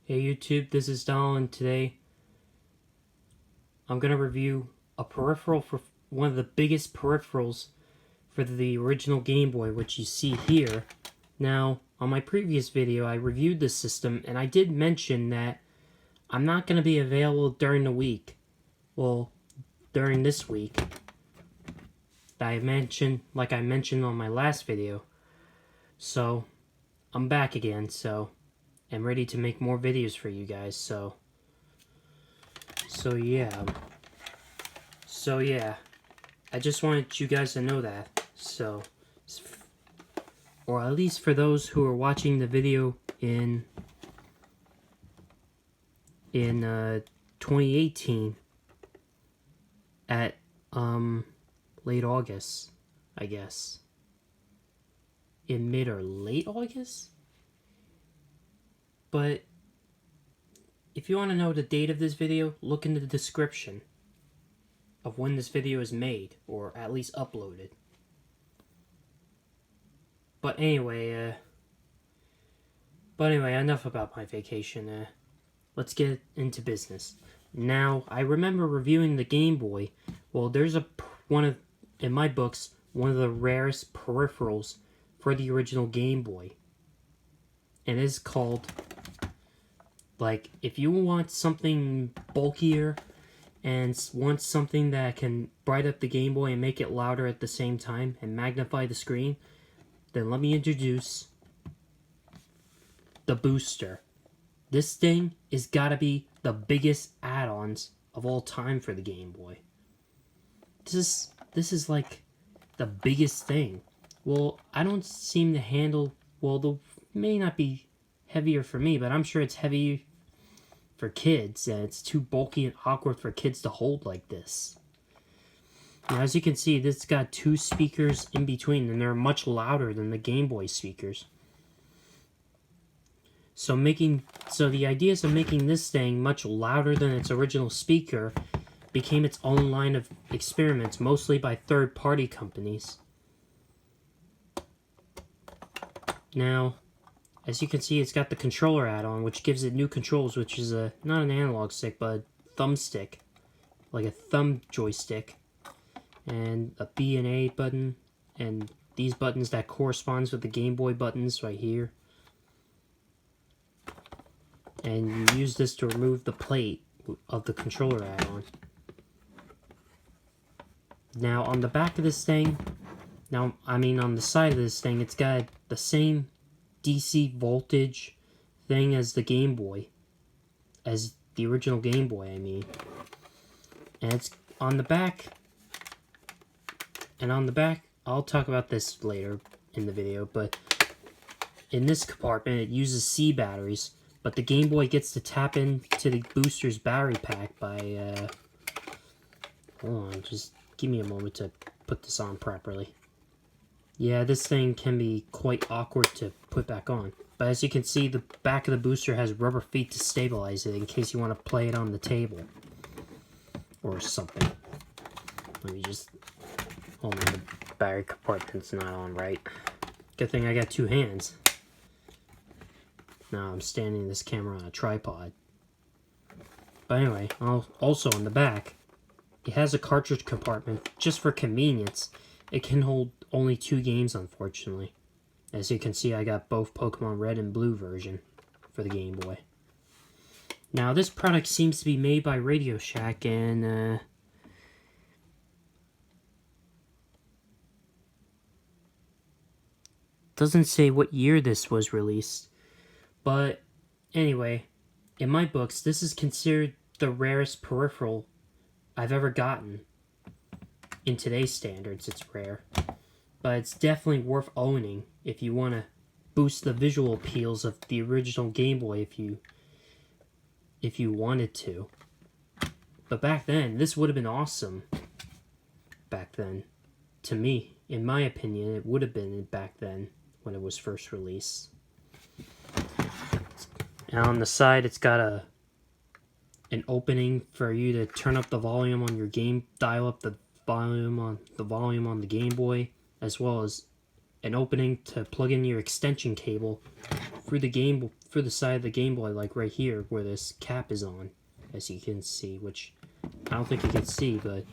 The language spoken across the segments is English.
Hey YouTube, this is Donald, and today I'm going to review a peripheral for one of the biggest peripherals for the original Game Boy, which you see here. Now, on my previous video, I reviewed this system, and I did mention that I'm not going to be available during the week. Well, during this week. Like I mentioned on my last video. So, I'm back again, I'm ready to make more videos for you guys, so yeah. I just wanted you guys to know that, or at least for those who are watching the video in 2018 at late August, I guess. In mid or late August? But if you want to know the date of this video, look in the description of when this video is made, or at least uploaded. But anyway, enough about my vacation. Let's get into business. Now, I remember reviewing the Game Boy. Well, there's in my books, one of the rarest peripherals for the original Game Boy. And it is called, like, if you want something bulkier and want something that can bright up the Game Boy and make it louder at the same time and magnify the screen, then let me introduce the Booster. This thing is gotta be the biggest add-ons of all time for the Game Boy. This is like the biggest thing. Well, I don't seem to handle, may not be heavier for me, but I'm sure it's heavy for kids, and it's too bulky and awkward for kids to hold like this. Now, as you can see, this got two speakers in between, and they're much louder than the Game Boy speakers. So the ideas of making this thing much louder than its original speaker became its own line of experiments, mostly by third-party companies. Now, as you can see, it's got the controller add-on, which gives it new controls, which is not an analog stick, but a thumbstick, like a thumb joystick, and a B and A button, and these buttons that corresponds with the Game Boy buttons right here. And you use this to remove the plate of the controller add-on. Now, on the back of this thing, on the side of this thing, it's got the same DC voltage thing as the Game Boy, as the original Game Boy, and it's on the back, I'll talk about this later in the video, but in this compartment it uses C batteries, but the Game Boy gets to tap into the booster's battery pack by, hold on, just give me a moment to put this on properly. Yeah, this thing can be quite awkward to put back on. But as you can see, the back of the booster has rubber feet to stabilize it in case you want to play it on the table. Or something. Let me just... hold on, the battery compartment's not on right. Good thing I got two hands. Now I'm standing this camera on a tripod. But anyway, also on the back, it has a cartridge compartment just for convenience. It can hold only 2 games, unfortunately. As you can see, I got both Pokemon Red and Blue version for the Game Boy. Now, this product seems to be made by RadioShack, and doesn't say what year this was released. But anyway, in my books, this is considered the rarest peripheral I've ever gotten. In today's standards, it's rare. But it's definitely worth owning if you want to boost the visual appeals of the original Game Boy if you wanted to. But back then, this would have been awesome. Back then. To me, in my opinion, it would have been back then when it was first released. And on the side, it's got an opening for you to turn up the volume on your game, dial up the volume on the Game Boy, as well as an opening to plug in your extension cable through the side of the Game Boy, like right here where this cap is on, as you can see, which I don't think you can see, but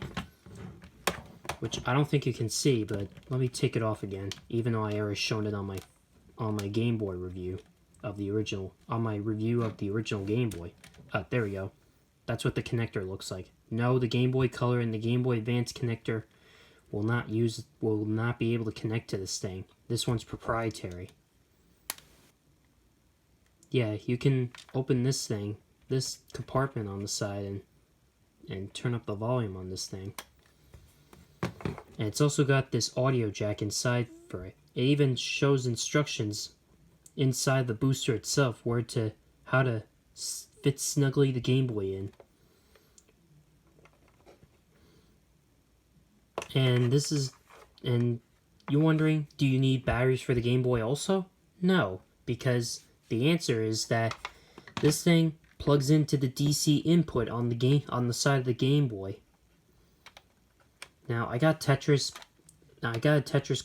let me take it off again, even though I already shown it on my Game Boy review of the original, Game Boy. There we go. That's what the connector looks like. No, the Game Boy Color and the Game Boy Advance connector will not be able to connect to this thing. This one's proprietary. Yeah, you can open this compartment on the side, and turn up the volume on this thing. And it's also got this audio jack inside for it. It even shows instructions inside the booster itself how to fit snugly the Game Boy in. And you're wondering, do you need batteries for the Game Boy also? No, because the answer is that this thing plugs into the DC input on the side of the Game Boy. Now I got a Tetris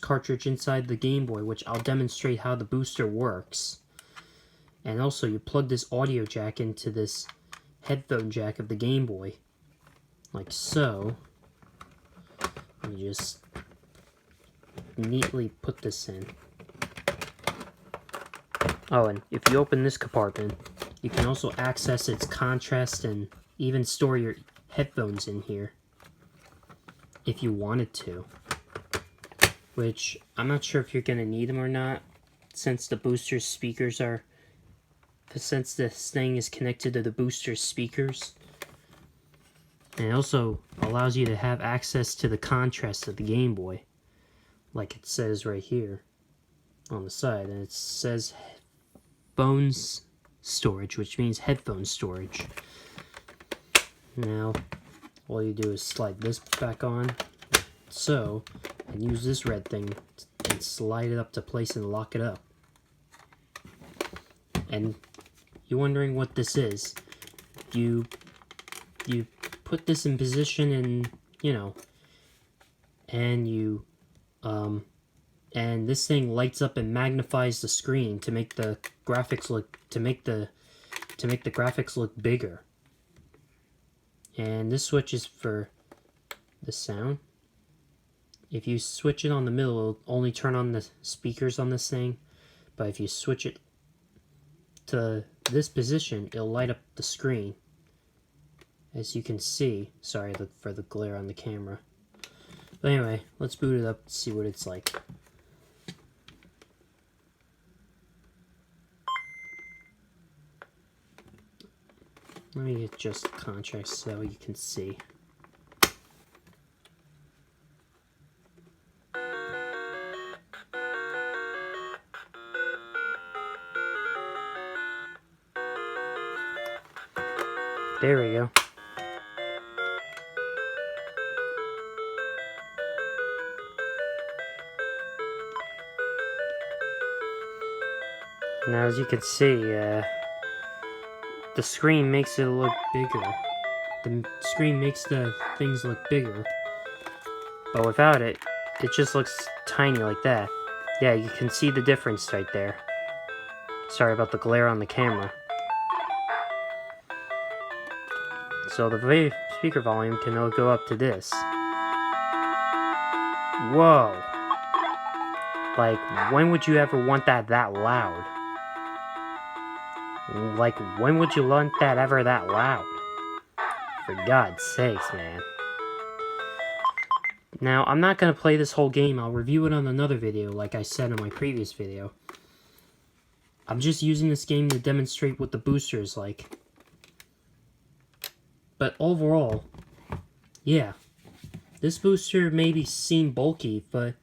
cartridge inside the Game Boy, which I'll demonstrate how the booster works. And also, you plug this audio jack into this headphone jack of the Game Boy, like so. You just neatly put this in. Oh, and if you open this compartment, you can also access its contrast and even store your headphones in here if you wanted to. Which, I'm not sure if you're going to need them or not, since this thing is connected to the booster's speakers. And it also allows you to have access to the contrast of the Game Boy, like it says right here on the side. And it says phones storage, which means headphone storage. Now, all you do is slide this back on, so, and use this red thing and slide it up to place and lock it up. And you're wondering what this is. You put this in position, and and this thing lights up and magnifies the screen to make the graphics look bigger. And this switch is for the sound. If you switch it on the middle, it'll only turn on the speakers on this thing. But if you switch it to this position, it'll light up the screen. As you can see, sorry for the glare on the camera. But anyway, let's boot it up and see what it's like. Let me adjust the contrast so you can see. There we go. Now, as you can see, the screen makes it look bigger. The screen makes the things look bigger. But without it, it just looks tiny like that. Yeah, you can see the difference right there. Sorry about the glare on the camera. So the speaker volume can now go up to this. Whoa! Like, when would you ever want that loud? Like, when would you want that ever that loud? For God's sakes, man. Now, I'm not going to play this whole game. I'll review it on another video, like I said in my previous video. I'm just using this game to demonstrate what the booster is like. But overall, yeah. This booster may seem bulky, but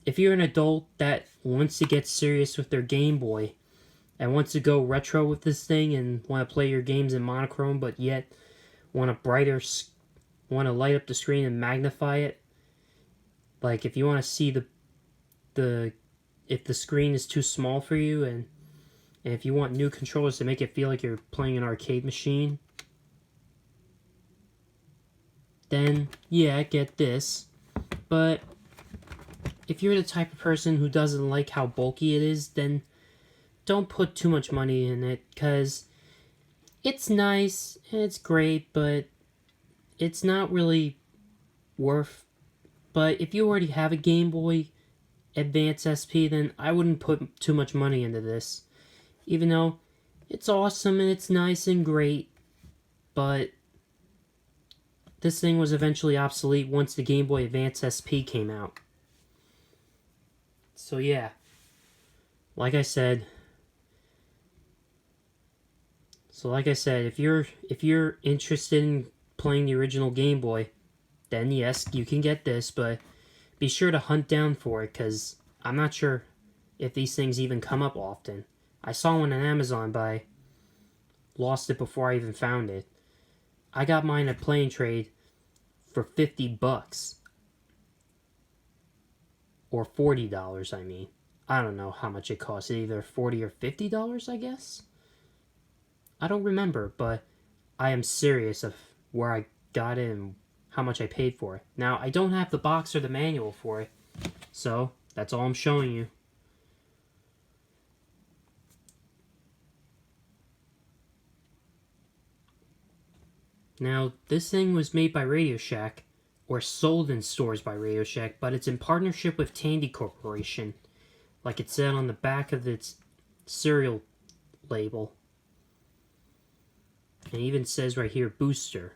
if you're an adult that wants to get serious with their Game Boy and wants to go retro with this thing and want to play your games in monochrome, but yet want to light up the screen and magnify it, like if you want to see if the screen is too small for you, and if you want new controllers to make it feel like you're playing an arcade machine, then yeah, get this. But if you're the type of person who doesn't like how bulky it is, then don't put too much money in it, because it's nice and it's great, but it's not really worth. But if you already have a Game Boy Advance SP, then I wouldn't put too much money into this. Even though it's awesome and it's nice and great, but this thing was eventually obsolete once the Game Boy Advance SP came out. So yeah, like I said, if you're interested in playing the original Game Boy, then yes, you can get this, but be sure to hunt down for it, because I'm not sure if these things even come up often. I saw one on Amazon, but I lost it before I even found it. I got mine at Play and Trade for $50. Or $40, I mean. I don't know how much it costs. Either $40 or $50, I guess? I don't remember, but I am serious of where I got it and how much I paid for it. Now, I don't have the box or the manual for it, so that's all I'm showing you. Now, this thing was made by RadioShack, or sold in stores by RadioShack, but it's in partnership with Tandy Corporation, like it said on the back of its cereal label. And it even says right here, Booster.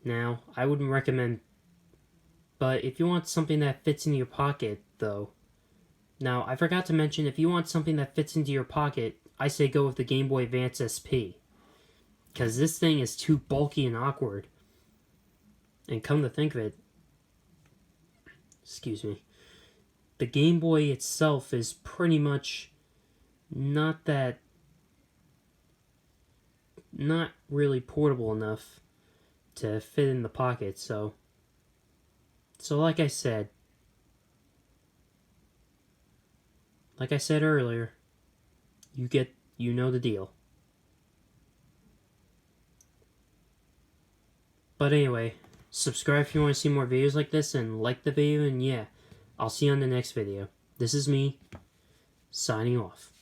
Now, I wouldn't recommend, but if you want something that fits in your pocket, though. Now, I forgot to mention, if you want something that fits into your pocket, I say go with the Game Boy Advance SP. Because this thing is too bulky and awkward. And come to think of it, excuse me, the Game Boy itself is pretty much not really portable enough to fit in the pocket, so like I said earlier, you know the deal. But anyway, subscribe if you want to see more videos like this, and like the video, and yeah, I'll see you on the next video. This is me, signing off.